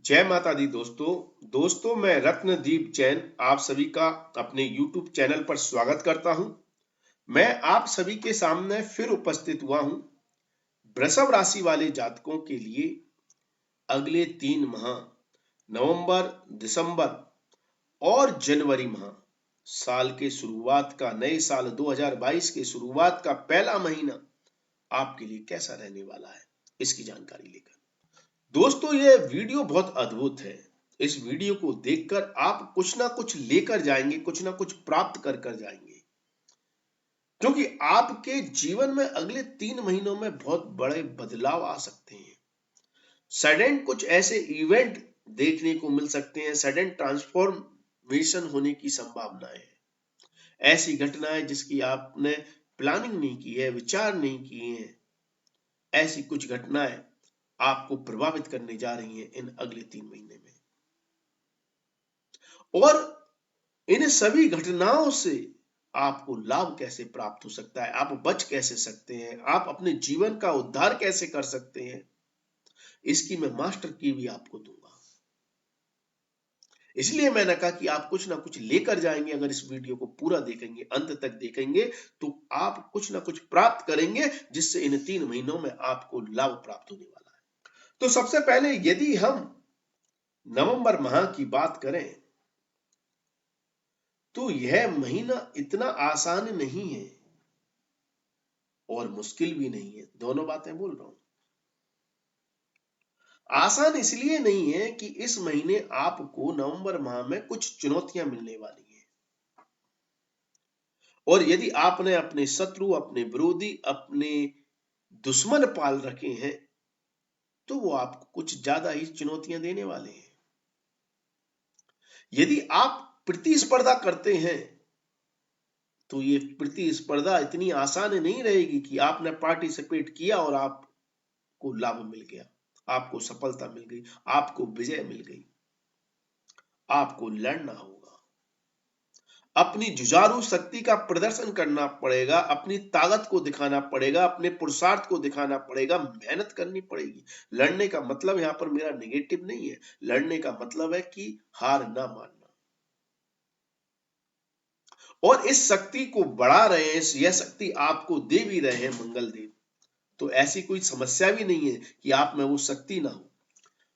जय माता दी दोस्तों मैं रत्नदीप जैन आप सभी का अपने YouTube चैनल पर स्वागत करता हूं। मैं आप सभी के सामने फिर उपस्थित हुआ हूं वृषभ राशि वाले जातकों के लिए अगले 3 माह नवंबर, दिसंबर और जनवरी माह साल के शुरुआत का नए साल 2022 के शुरुआत का पहला महीना आपके लिए कैसा रहने वाला है, इसकी जानकारी लेकर। दोस्तों ये वीडियो बहुत अद्भुत है। इस वीडियो को देखकर आप कुछ ना कुछ लेकर जाएंगे, कुछ ना कुछ प्राप्त कर कर जाएंगे, क्योंकि आपके जीवन में अगले 3 महीनों में बहुत बड़े बदलाव आ सकते हैं। सडन कुछ ऐसे इवेंट देखने को मिल सकते हैं, सडन ट्रांसफॉर्मेशन होने की संभावनाएं है। ऐसी घटनाएं जिसकी आपने प्लानिंग नहीं की है, विचार नहीं किए हैं, ऐसी कुछ घटनाएं आपको प्रभावित करने जा रही हैं इन अगले 3 महीने में। और इन सभी घटनाओं से आपको लाभ कैसे प्राप्त हो सकता है, आप बच कैसे सकते हैं, आप अपने जीवन का उद्धार कैसे कर सकते हैं, इसकी मैं मास्टर की भी आपको दूंगा। इसलिए मैंने कहा कि आप कुछ ना कुछ लेकर जाएंगे। अगर इस वीडियो को पूरा देखेंगे, अंत तक देखेंगे, तो आप कुछ ना कुछ प्राप्त करेंगे जिससे इन 3 महीनों में आपको लाभ प्राप्त होने वाला है। तो सबसे पहले यदि हम नवंबर माह की बात करें तो यह महीना इतना आसान नहीं है और मुश्किल भी नहीं है। दोनों बातें बोल रहा हूं। आसान इसलिए नहीं है कि इस महीने आपको नवंबर माह में कुछ चुनौतियां मिलने वाली हैं, और यदि आपने अपने शत्रु, अपने विरोधी, अपने दुश्मन पाल रखे हैं तो वो आपको कुछ ज्यादा ही चुनौतियां देने वाले हैं। यदि आप प्रतिस्पर्धा करते हैं तो ये प्रतिस्पर्धा इतनी आसान नहीं रहेगी कि आपने पार्टिसिपेट किया और आपको लाभ मिल गया, आपको सफलता मिल गई, आपको विजय मिल गई। आपको लड़ना होगा, अपनी जुझारू शक्ति का प्रदर्शन करना पड़ेगा, अपनी ताकत को दिखाना पड़ेगा, अपने पुरुषार्थ को दिखाना पड़ेगा, मेहनत करनी पड़ेगी। लड़ने का मतलब यहां पर मेरा नेगेटिव नहीं है, लड़ने का मतलब है कि हार ना मानना। और इस शक्ति को बढ़ा रहे हैं, यह शक्ति आपको दे भी रहे हैं मंगल देव, तो ऐसी कोई समस्या भी नहीं है कि आप में वो शक्ति ना हो।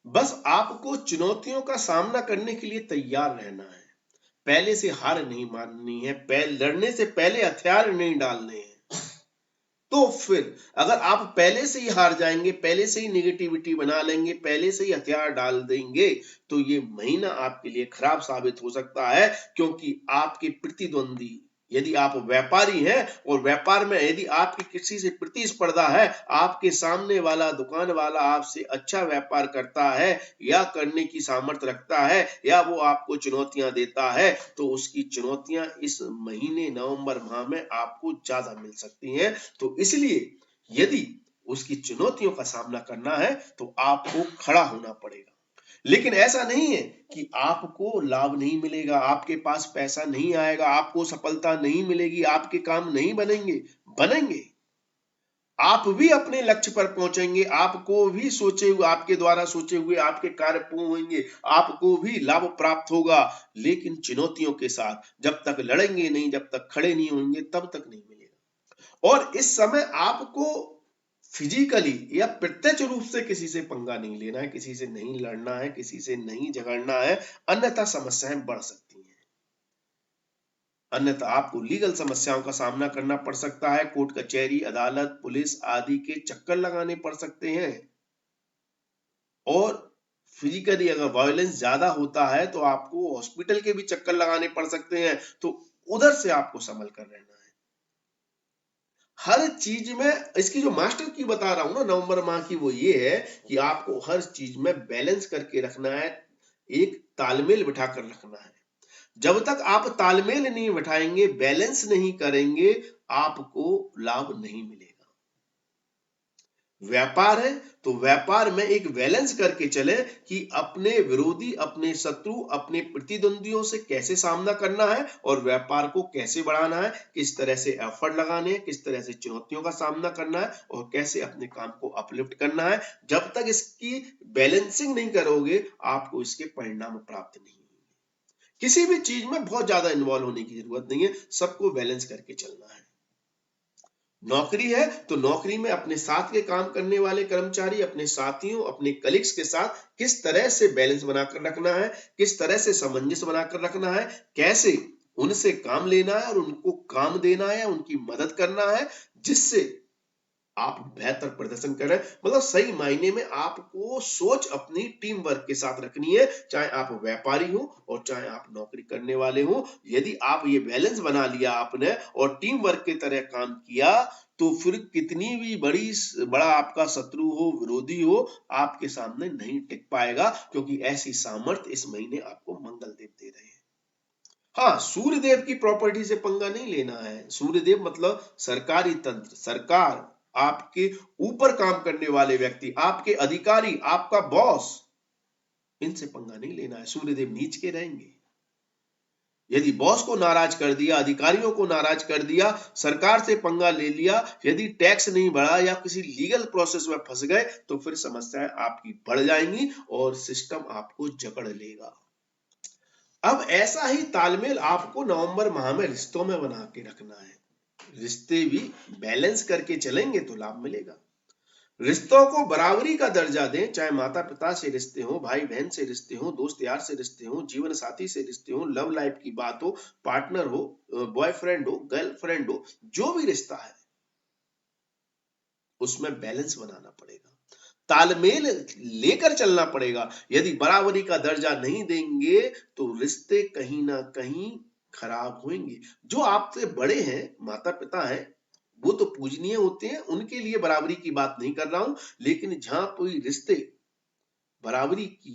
बस आपको चुनौतियों का सामना करने के लिए तैयार रहना है, पहले से हार नहीं माननी है, लड़ने से पहले हथियार नहीं डालने हैं। तो फिर अगर आप पहले से ही हार जाएंगे, पहले से ही नेगेटिविटी बना लेंगे, पहले से ही हथियार डाल देंगे, तो ये महीना आपके लिए खराब साबित हो सकता है। क्योंकि आपके प्रतिद्वंदी, यदि आप व्यापारी हैं और व्यापार में यदि आपकी किसी से प्रतिस्पर्धा है, आपके सामने वाला दुकान वाला आपसे अच्छा व्यापार करता है या करने की सामर्थ्य रखता है या वो आपको चुनौतियां देता है, तो उसकी चुनौतियां इस महीने नवंबर माह में आपको ज्यादा मिल सकती हैं। तो इसलिए यदि उसकी चुनौतियों का सामना करना है तो आपको खड़ा होना पड़ेगा। लेकिन ऐसा नहीं है कि आपको लाभ नहीं मिलेगा, आपके पास पैसा नहीं आएगा, आपको सफलता नहीं मिलेगी, आपके काम नहीं बनेंगे। बनेंगे, आप भी अपने लक्ष्य पर पहुंचेंगे, आपको भी सोचे हुए, आपके द्वारा सोचे हुए आपके कार्य पूर्ण होंगे, आपको भी लाभ प्राप्त होगा। लेकिन चुनौतियों के साथ जब तक लड़ेंगे नहीं, जब तक खड़े नहीं होंगे, तब तक नहीं मिलेगा। और इस समय आपको फिजिकली या प्रत्यक्ष रूप से किसी से पंगा नहीं लेना है, किसी से नहीं लड़ना है, किसी से नहीं झगड़ना है, अन्यथा समस्याएं बढ़ सकती हैं। अन्यथा आपको लीगल समस्याओं का सामना करना पड़ सकता है, कोर्ट कचहरी, अदालत, पुलिस आदि के चक्कर लगाने पड़ सकते हैं। और फिजिकली अगर वायलेंस ज्यादा होता है तो आपको हॉस्पिटल के भी चक्कर लगाने पड़ सकते हैं। तो उधर से आपको संभल कर रहना है। हर चीज में इसकी जो मास्टर की बता रहा हूं ना नवंबर माह की, वो ये है कि आपको हर चीज में बैलेंस करके रखना है, एक तालमेल बिठाकर रखना है। जब तक आप तालमेल नहीं बिठाएंगे, बैलेंस नहीं करेंगे, आपको लाभ नहीं मिलेगा। व्यापार है तो व्यापार में एक बैलेंस करके चले कि अपने विरोधी, अपने शत्रु, अपने प्रतिद्वंदियों से कैसे सामना करना है और व्यापार को कैसे बढ़ाना है, किस तरह से एफर्ट लगाने हैं, किस तरह से चुनौतियों का सामना करना है और कैसे अपने काम को अपलिफ्ट करना है। जब तक इसकी बैलेंसिंग नहीं करोगे आपको इसके परिणाम प्राप्त नहीं होंगे। किसी भी चीज में बहुत ज्यादा इन्वॉल्व होने की जरूरत नहीं है, सबको बैलेंस करके चलना है। नौकरी है तो नौकरी में अपने साथ के काम करने वाले कर्मचारी, अपने साथियों, अपने कलीग्स के साथ किस तरह से बैलेंस बनाकर रखना है, किस तरह से सामंजस्य बनाकर रखना है, कैसे उनसे काम लेना है और उनको काम देना है, उनकी मदद करना है, जिससे आप बेहतर प्रदर्शन करें। मतलब सही मायने में आपको सोच अपनी टीम वर्क के साथ रखनी है, चाहे आप व्यापारी हो और चाहे आप नौकरी करने वाले हो। यदि आप ये बैलेंस बना लिया आपने और टीम वर्क की तरह काम किया तो फिर कितनी भी बड़ा आपका शत्रु हो, विरोधी हो, आपके सामने नहीं टिक पाएगा, क्योंकि ऐसी सामर्थ्य इस महीने आपको मंगल देव दे रहे हैं। हाँ, सूर्य देव की प्रॉपर्टी से पंगा नहीं लेना है। सूर्य देव मतलब सरकारी तंत्र, सरकार, आपके ऊपर काम करने वाले व्यक्ति, आपके अधिकारी, आपका बॉस, इनसे पंगा नहीं लेना है। सूर्य देव नीच के रहेंगे। यदि बॉस को नाराज कर दिया, अधिकारियों को नाराज कर दिया, सरकार से पंगा ले लिया, यदि टैक्स नहीं बढ़ा या किसी लीगल प्रोसेस में फंस गए तो फिर समस्याएं आपकी बढ़ जाएंगी और सिस्टम आपको जकड़ लेगा। अब ऐसा ही तालमेल आपको नवंबर माह में रिश्तों में बना के रखना है। रिश्ते भी बैलेंस करके चलेंगे तो लाभ मिलेगा। रिश्तों को बराबरी का दर्जा दें, चाहे माता पिता से रिश्ते हो, भाई बहन से रिश्ते हो, दोस्त यार से रिश्ते हो, जीवन साथी से रिश्ते हो, लव लाइफ की बात हो, पार्टनर हो, बॉयफ्रेंड हो, गर्लफ्रेंड हो, जो भी रिश्ता है उसमें बैलेंस बनाना पड़ेगा, तालमेल लेकर चलना पड़ेगा। यदि बराबरी का दर्जा नहीं देंगे तो रिश्ते कहीं ना कहीं खराब होंगे। जो आपसे बड़े हैं, माता पिता हैं, वो तो पूजनीय होते हैं, उनके लिए बराबरी की बात नहीं कर रहा हूं, लेकिन जहां कोई रिश्ते बराबरी की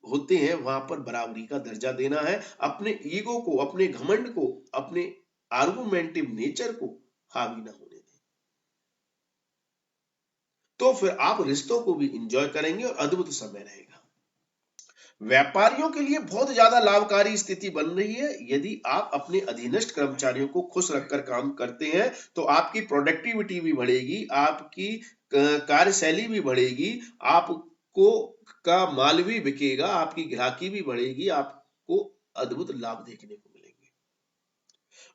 होते हैं वहां पर बराबरी का दर्जा देना है। अपने ईगो को, अपने घमंड को, अपने आर्गुमेंटिव नेचर को हावी ना होने दें, तो फिर आप रिश्तों को भी इंजॉय करेंगे और अद्भुत समय रहेगा। व्यापारियों के लिए बहुत ज्यादा लाभकारी स्थिति बन रही है। यदि आप अपने अधीनस्थ कर्मचारियों को खुश रखकर काम करते हैं तो आपकी प्रोडक्टिविटी भी बढ़ेगी, आपकी कार्यशैली भी बढ़ेगी, आपको का माल भी बिकेगा, आपकी ग्राहकी भी बढ़ेगी, आपको अद्भुत लाभ देखने को मिलेंगे।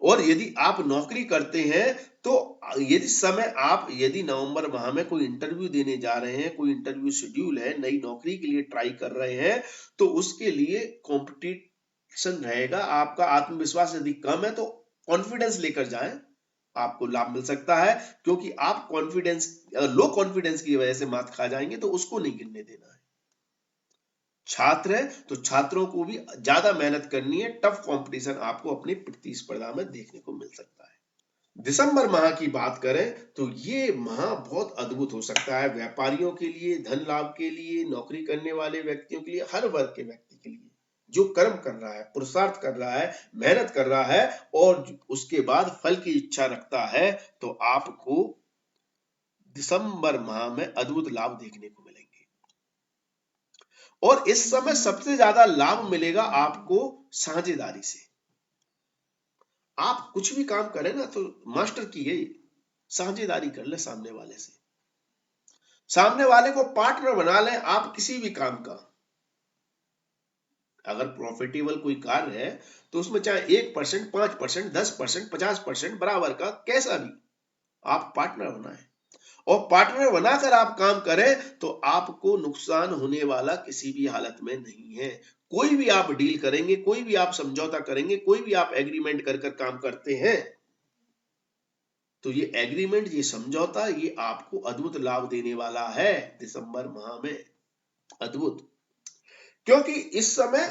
और यदि आप नौकरी करते हैं तो यदि नवंबर माह में कोई इंटरव्यू देने जा रहे हैं, कोई इंटरव्यू शेड्यूल है, नई नौकरी के लिए ट्राई कर रहे हैं, तो उसके लिए कंपटीशन रहेगा। आपका आत्मविश्वास यदि कम है तो कॉन्फिडेंस लेकर जाएं, आपको लाभ मिल सकता है, क्योंकि आप लो कॉन्फिडेंस की वजह से मात खा जाएंगे तो उसको नहीं गिरने देना है। छात्र है तो छात्रों को भी ज्यादा मेहनत करनी है, टफ कंपटीशन आपको अपनी प्रतिस्पर्धा में देखने को मिल सकता है। दिसंबर माह की बात करें तो ये माह बहुत अद्भुत हो सकता है व्यापारियों के लिए, धन लाभ के लिए, नौकरी करने वाले व्यक्तियों के लिए, हर वर्ग के व्यक्ति के लिए जो कर्म कर रहा है, पुरुषार्थ कर रहा है, मेहनत कर रहा है और उसके बाद फल की इच्छा रखता है, तो आपको दिसंबर माह में अद्भुत लाभ देखने को मिलेंगे। और इस समय सबसे ज्यादा लाभ मिलेगा आपको साझेदारी से। आप कुछ भी काम करें ना तो मास्टर की है, साझेदारी कर ले सामने वाले से, सामने वाले को पार्टनर बना ले आप किसी भी काम का। अगर प्रॉफिटेबल कोई कार्य है तो उसमें चाहे 1%, 5%, 10%, 50% बराबर का कैसा भी आप पार्टनर बनाए और पार्टनर बनाकर आप काम करें तो आपको नुकसान होने वाला किसी भी हालत में नहीं है। कोई भी आप डील करेंगे, कोई भी आप समझौता करेंगे, कोई भी आप एग्रीमेंट कर काम करते हैं तो ये एग्रीमेंट, ये समझौता, ये आपको अद्भुत लाभ देने वाला है दिसंबर माह में। अद्भुत, क्योंकि इस समय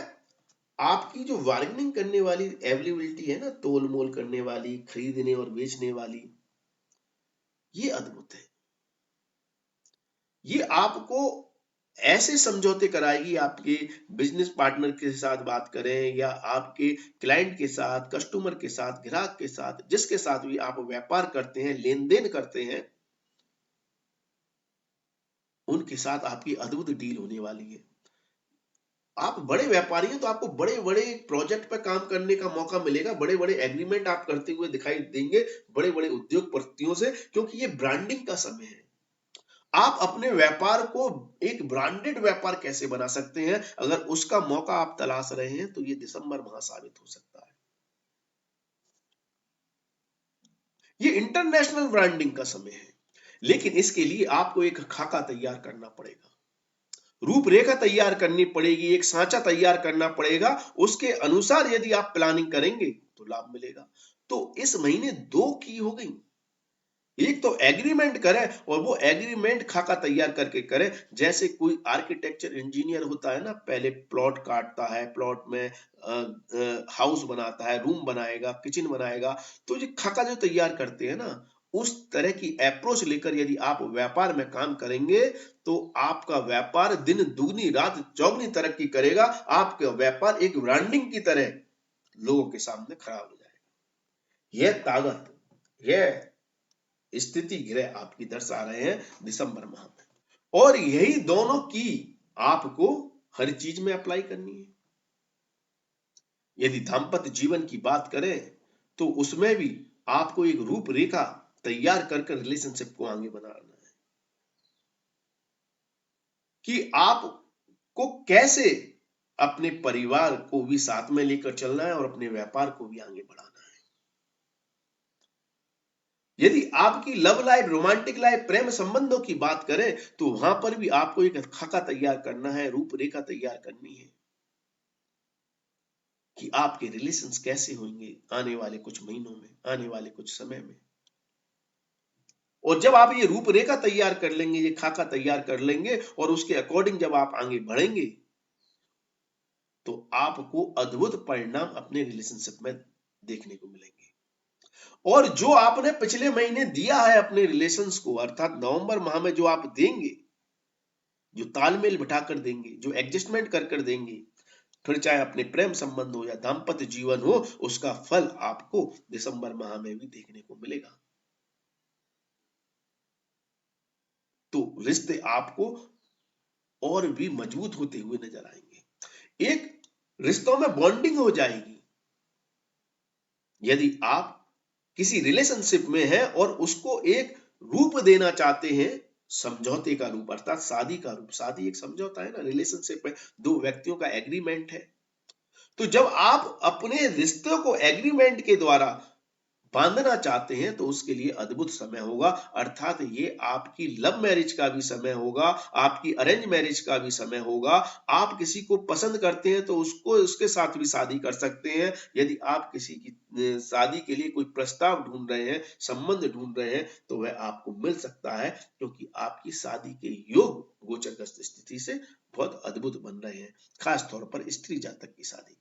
आपकी जो बार्गेनिंग करने वाली अवेलेबिलिटी है ना, तोल मोल करने वाली, खरीदने और बेचने वाली, ये अद्भुत है। ये आपको ऐसे समझौते कराएगी, आपके बिजनेस पार्टनर के साथ बात करें या आपके क्लाइंट के साथ, कस्टमर के साथ, ग्राहक के साथ, जिसके साथ भी आप व्यापार करते हैं, लेन देन करते हैं, उनके साथ आपकी अद्भुत डील होने वाली है। आप बड़े व्यापारी हैं तो आपको बड़े बड़े प्रोजेक्ट पे काम करने का मौका मिलेगा, बड़े बड़े एग्रीमेंट आप करते हुए दिखाई देंगे बड़े बड़े उद्योगपतियों से, क्योंकि ये ब्रांडिंग का समय है। आप अपने व्यापार को एक ब्रांडेड व्यापार कैसे बना सकते हैं, अगर उसका मौका आप तलाश रहे हैं तो ये दिसंबर माह साबित हो सकता है। ये इंटरनेशनल ब्रांडिंग का समय है, लेकिन इसके लिए आपको एक खाका तैयार करना पड़ेगा, रूपरेखा तैयार करनी पड़ेगी, एक सांचा तैयार करना पड़ेगा। उसके अनुसार यदि आप प्लानिंग करेंगे तो लाभ मिलेगा। तो इस महीने दो की हो गई, एक तो एग्रीमेंट करें और वो एग्रीमेंट खाका तैयार करके करें। जैसे कोई आर्किटेक्चर इंजीनियर होता है ना, पहले प्लॉट काटता है, प्लॉट में हाउस बनाता है, रूम बनाएगा, किचन बनाएगा, तो ये खाका जो तैयार करते हैं ना, उस तरह की अप्रोच लेकर यदि आप व्यापार में काम करेंगे तो आपका व्यापार दिन दुगनी रात चौगनी तरक्की करेगा। आपका व्यापार एक ब्रांडिंग की तरह लोगों के सामने खड़ा हो जाएगा। यह ताकत, यह स्थिति ग्रह आपकी दर्शा रहे हैं दिसंबर माह में, और यही दोनों की आपको हर चीज में अप्लाई करनी है। यदि दाम्पत्य जीवन की बात करें तो उसमें भी आपको एक रूपरेखा तैयार कर रिलेशनशिप को आगे बढ़ाना है कि आपको कैसे अपने परिवार को भी साथ में लेकर चलना है और अपने व्यापार को भी आगे बढ़ाना है। यदि आपकी लव लाइफ, रोमांटिक लाइफ, प्रेम संबंधों की बात करें तो वहां पर भी आपको एक खाका तैयार करना है, रूपरेखा तैयार करनी है कि आपके रिलेशंस कैसे होंगे आने वाले कुछ महीनों में, आने वाले कुछ समय में। और जब आप ये रूपरेखा तैयार कर लेंगे, ये खाका तैयार कर लेंगे और उसके अकॉर्डिंग जब आप आगे बढ़ेंगे तो आपको अद्भुत परिणाम अपने रिलेशनशिप में देखने को मिलेंगे। और जो आपने पिछले महीने दिया है अपने रिलेशंस को, अर्थात नवंबर माह में जो आप देंगे, जो तालमेल बिठाकर देंगे, जो एडजस्टमेंट कर कर देंगे, फिर चाहे अपने प्रेम संबंध हो या दाम्पत्य जीवन हो, उसका फल आपको दिसंबर माह में भी देखने को मिलेगा। तो रिश्ते आपको और भी मजबूत होते हुए नजर आएंगे, एक रिश्तों में बॉन्डिंग हो जाएगी। यदि आप किसी रिलेशनशिप में हैं और उसको एक रूप देना चाहते हैं, समझौते का रूप, अर्थात शादी का रूप, शादी एक समझौता है ना, रिलेशनशिप में दो व्यक्तियों का एग्रीमेंट है। तो जब आप अपने रिश्ते को एग्रीमेंट के द्वारा बांधना चाहते हैं तो उसके लिए अद्भुत समय होगा, अर्थात ये आपकी लव मैरिज का भी समय होगा, आपकी अरेंज मैरिज का भी समय होगा। आप किसी को पसंद करते हैं तो उसको, उसके साथ भी शादी कर सकते हैं। यदि आप किसी की शादी के लिए कोई प्रस्ताव ढूंढ रहे हैं, संबंध ढूंढ रहे हैं, तो वह आपको मिल सकता है, क्योंकि आपकी शादी के योग गोचरग्रस्त स्थिति से बहुत अद्भुत बन रहे हैं, खास तौर पर स्त्री जातक की शादी।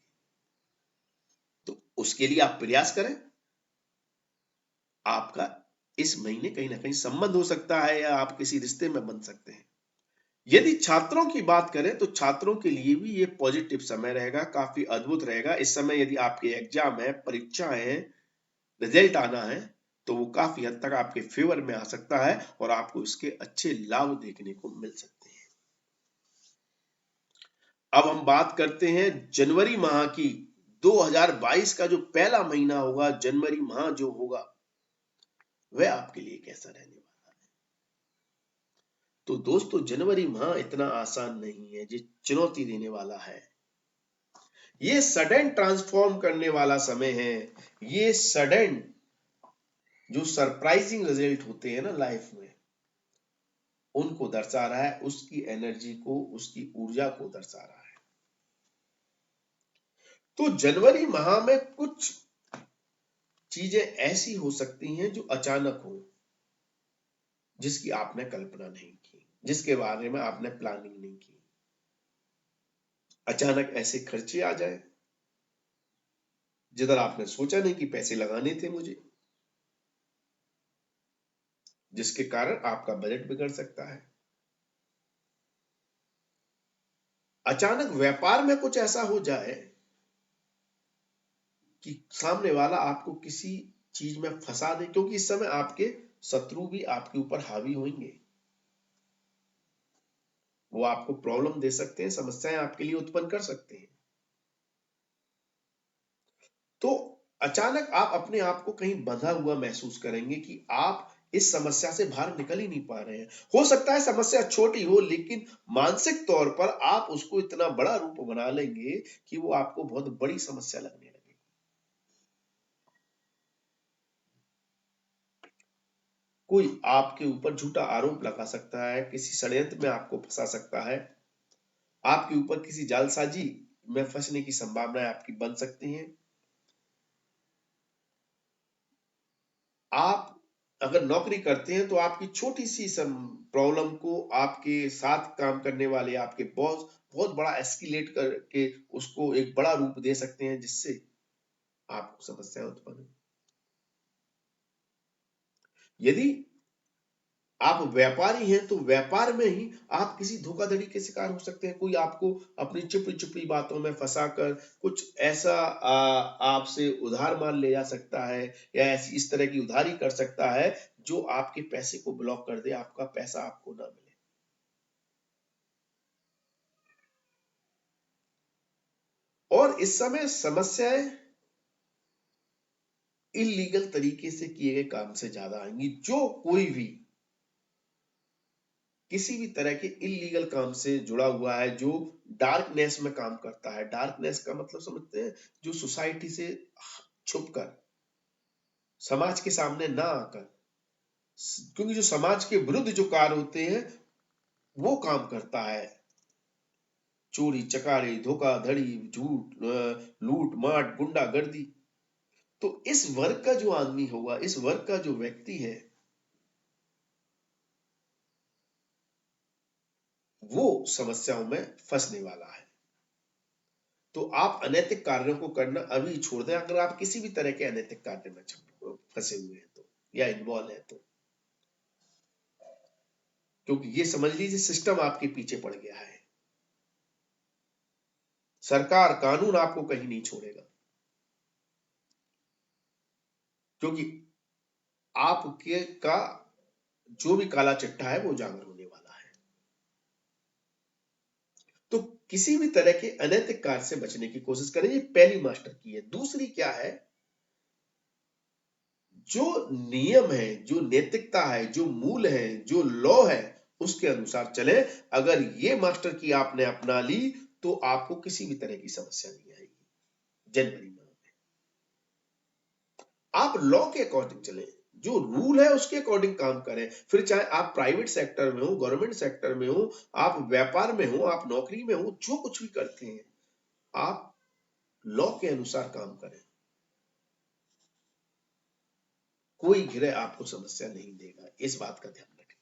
तो उसके लिए आप प्रयास करें। आपका इस महीने कहीं ना कहीं संबंध हो सकता है या आप किसी रिश्ते में बन सकते हैं। यदि छात्रों की बात करें तो छात्रों के लिए भी ये पॉजिटिव समय रहेगा, काफी अद्भुत रहेगा। इस समय यदि आपके एग्जाम है, परीक्षा है, रिजल्ट आना है, तो वो काफी हद तक आपके फेवर में आ सकता है और आपको इसके अच्छे लाभ देखने को मिल सकते हैं। अब हम बात करते हैं जनवरी माह की। 2022 का जो पहला महीना होगा, जनवरी माह जो होगा, वह आपके लिए कैसा रहने वाला है। तो दोस्तों, जनवरी माह इतना आसान नहीं है, ये चुनौती देने वाला है। ये सडन ट्रांसफॉर्म करने वाला समय है। ये सडन जो सरप्राइजिंग रिजल्ट होते हैं ना लाइफ में, उनको दर्शा रहा है, उसकी एनर्जी को, उसकी ऊर्जा को दर्शा रहा है। तो जनवरी माह में कुछ चीजें ऐसी हो सकती हैं जो अचानक हो, जिसकी आपने कल्पना नहीं की, जिसके बारे में आपने प्लानिंग नहीं की। अचानक ऐसे खर्चे आ जाए जिधर आपने सोचा नहीं कि पैसे लगाने थे मुझे, जिसके कारण आपका बजट बिगड़ सकता है। अचानक व्यापार में कुछ ऐसा हो जाए कि सामने वाला आपको किसी चीज में फंसा दे, क्योंकि इस समय आपके शत्रु भी आपके ऊपर हावी होंगे। वो आपको प्रॉब्लम दे सकते हैं, समस्याएं आपके लिए उत्पन्न कर सकते हैं। तो अचानक आप अपने आप को कहीं बंधा हुआ महसूस करेंगे कि आप इस समस्या से बाहर निकल ही नहीं पा रहे हैं। हो सकता है समस्या छोटी हो, लेकिन मानसिक तौर पर आप उसको इतना बड़ा रूप बना लेंगे कि वो आपको बहुत बड़ी समस्या लगने लगे। कोई आपके ऊपर झूठा आरोप लगा सकता है, किसी षड्यंत्र में आपको फंसा सकता है, आपके ऊपर किसी जालसाजी में फंसने की संभावनाएं आपकी बन सकती हैं। आप अगर नौकरी करते हैं तो आपकी छोटी सी प्रॉब्लम को आपके साथ काम करने वाले आपके बॉस बहुत बड़ा एस्केलेट करके उसको एक बड़ा रूप दे सकते हैं, जिससे आपको समस्या उत्पन्न हो। यदि आप व्यापारी हैं तो व्यापार में ही आप किसी धोखाधड़ी के शिकार हो सकते हैं। कोई आपको अपनी चुपड़ी चुपड़ी बातों में फंसाकर कुछ ऐसा आपसे उधार मान ले जा सकता है, या ऐसी इस तरह की उधारी कर सकता है जो आपके पैसे को ब्लॉक कर दे, आपका पैसा आपको ना मिले। और इस समय समस्याएं इलीगल तरीके से किए गए काम से ज्यादा आएंगी। जो कोई भी किसी भी तरह के इलीगल काम से जुड़ा हुआ है, जो डार्कनेस में काम करता है, डार्कनेस का मतलब समझते हैं, जो सोसाइटी से छुपकर समाज के सामने ना आकर, क्योंकि जो समाज के विरुद्ध जो कार्य होते हैं वो काम करता है, चोरी चकारी, धोखाधड़ी, झूठ, लूट मार, गुंडागर्दी। तो इस वर्ग का जो आदमी होगा, इस वर्ग का जो व्यक्ति है, वो समस्याओं में फंसने वाला है। तो आप अनैतिक कार्यों को करना अभी छोड़ दें, अगर आप किसी भी तरह के अनैतिक कार्य में फंसे हुए हैं तो, या इन्वॉल्व है तो, क्योंकि ये समझ लीजिए सिस्टम आपके पीछे पड़ गया है। सरकार कानून आपको कहीं नहीं छोड़ेगा, क्योंकि आपके का जो भी काला चिट्ठा है वो उजागर होने वाला है। तो किसी भी तरह के अनैतिक कार्य से बचने की कोशिश करें, ये पहली मास्टर की है। दूसरी क्या है, जो नियम है, जो नैतिकता है, जो मूल है, जो लॉ है, उसके अनुसार चले। अगर ये मास्टर की आपने अपना ली तो आपको किसी भी तरह की समस्या नहीं आएगी। जनवरी में आप लॉ के अकॉर्डिंग चले, जो रूल है उसके अकॉर्डिंग काम करें। फिर चाहे आप प्राइवेट सेक्टर में हो, गवर्नमेंट सेक्टर में हो, आप व्यापार में हो, आप नौकरी में हो, जो कुछ भी करते हैं आप लॉ के अनुसार काम करें। कोई गिरह आपको समस्या नहीं देगा, इस बात का ध्यान रखें।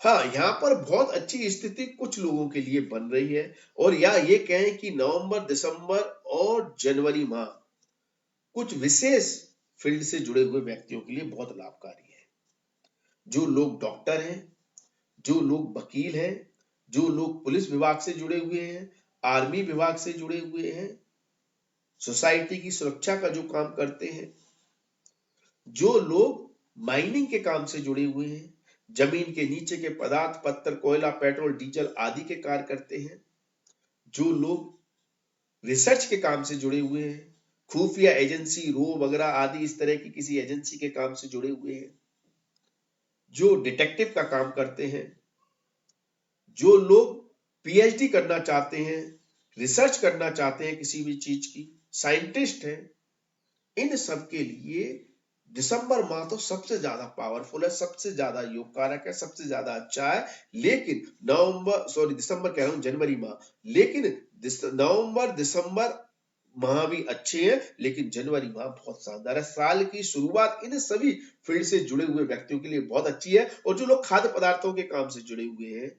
हाँ, यहाँ पर बहुत अच्छी स्थिति कुछ लोगों के लिए बन रही है, और या ये कहें कि नवंबर, दिसंबर और जनवरी माह कुछ विशेष फील्ड से जुड़े हुए व्यक्तियों के लिए बहुत लाभकारी है। जो लोग डॉक्टर हैं, जो लोग वकील हैं, जो लोग पुलिस विभाग से जुड़े हुए हैं, आर्मी विभाग से जुड़े हुए हैं, सोसाइटी की सुरक्षा का जो काम करते हैं, जो लोग माइनिंग के काम से जुड़े हुए हैं, जमीन के नीचे के पदार्थ, पत्थर, कोयला, पेट्रोल, डीजल आदि के कार्य करते हैं, जो लोग रिसर्च के काम से जुड़े हुए हैं, खुफिया एजेंसी, रो वगैरह आदि इस तरह की किसी एजेंसी के काम से जुड़े हुए हैं, जो डिटेक्टिव का काम करते हैं, जो लोग पीएचडी करना चाहते हैं, रिसर्च करना चाहते हैं किसी भी चीज की, साइंटिस्ट हैं, इन सब के लिए दिसंबर माह तो सबसे ज्यादा पावरफुल है, सबसे ज्यादा योग कारक है, सबसे ज्यादा अच्छा है। लेकिन दिसंबर कह रहा हूं, जनवरी माह। लेकिन नवंबर दिसंबर माह भी अच्छे हैं, लेकिन जनवरी माह बहुत शानदार है। साल की शुरुआत इन सभी फील्ड से जुड़े हुए व्यक्तियों के लिए बहुत अच्छी है। और जो लोग खाद्य पदार्थों के काम से जुड़े हुए हैं,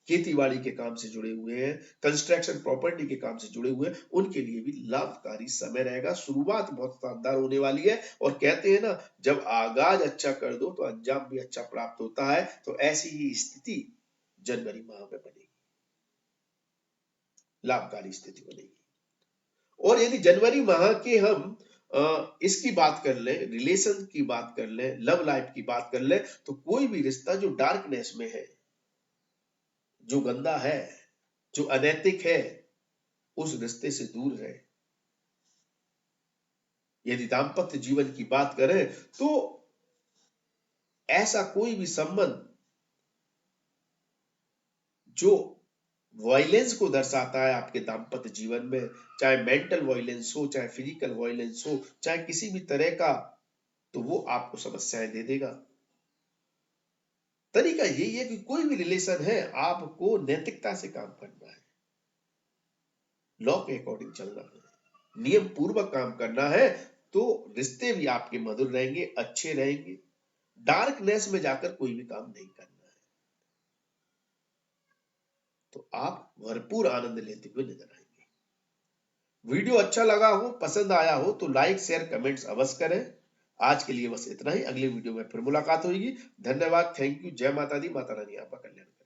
खेतीबाड़ी के काम से जुड़े हुए हैं, कंस्ट्रक्शन प्रॉपर्टी के काम से जुड़े हुए हैं, उनके लिए भी लाभकारी समय रहेगा। शुरुआत बहुत शानदार होने वाली है, और कहते हैं ना, जब आगाज अच्छा कर दो तो अंजाम भी अच्छा प्राप्त होता है। तो ऐसी ही स्थिति जनवरी माह में बनेगी, लाभकारी स्थिति बनेगी। और यदि जनवरी माह के हम इसकी बात कर लें, रिलेशन की बात कर लें, लव लाइफ की बात कर लें, तो कोई भी रिश्ता जो डार्कनेस में है, जो गंदा है, जो अनैतिक है, उस रिश्ते से दूर रहे। यदि दाम्पत्य जीवन की बात करें तो ऐसा कोई भी संबंध जो वायलेंस को दर्शाता है आपके दाम्पत्य जीवन में, चाहे मेंटल वायलेंस हो, चाहे फिजिकल वायलेंस हो, चाहे किसी भी तरह का, तो वो आपको समस्याएं दे देगा। तरीका यही है कि कोई भी रिलेशन है, आपको नैतिकता से काम करना है, लॉ के अकॉर्डिंग चलना है, नियम पूर्वक काम करना है, तो रिश्ते भी आपके मधुर रहेंगे, अच्छे रहेंगे। डार्कनेस में जाकर कोई भी काम नहीं करना है, तो आप भरपूर आनंद लेते हुए नजर आएंगे। वीडियो अच्छा लगा हो, पसंद आया हो तो लाइक शेयर कमेंट्स अवश्य करें। आज के लिए बस इतना ही, अगली वीडियो में फिर मुलाकात होगी। धन्यवाद, थैंक यू, जय माता दी, माता रानी आपका कल्याण करे।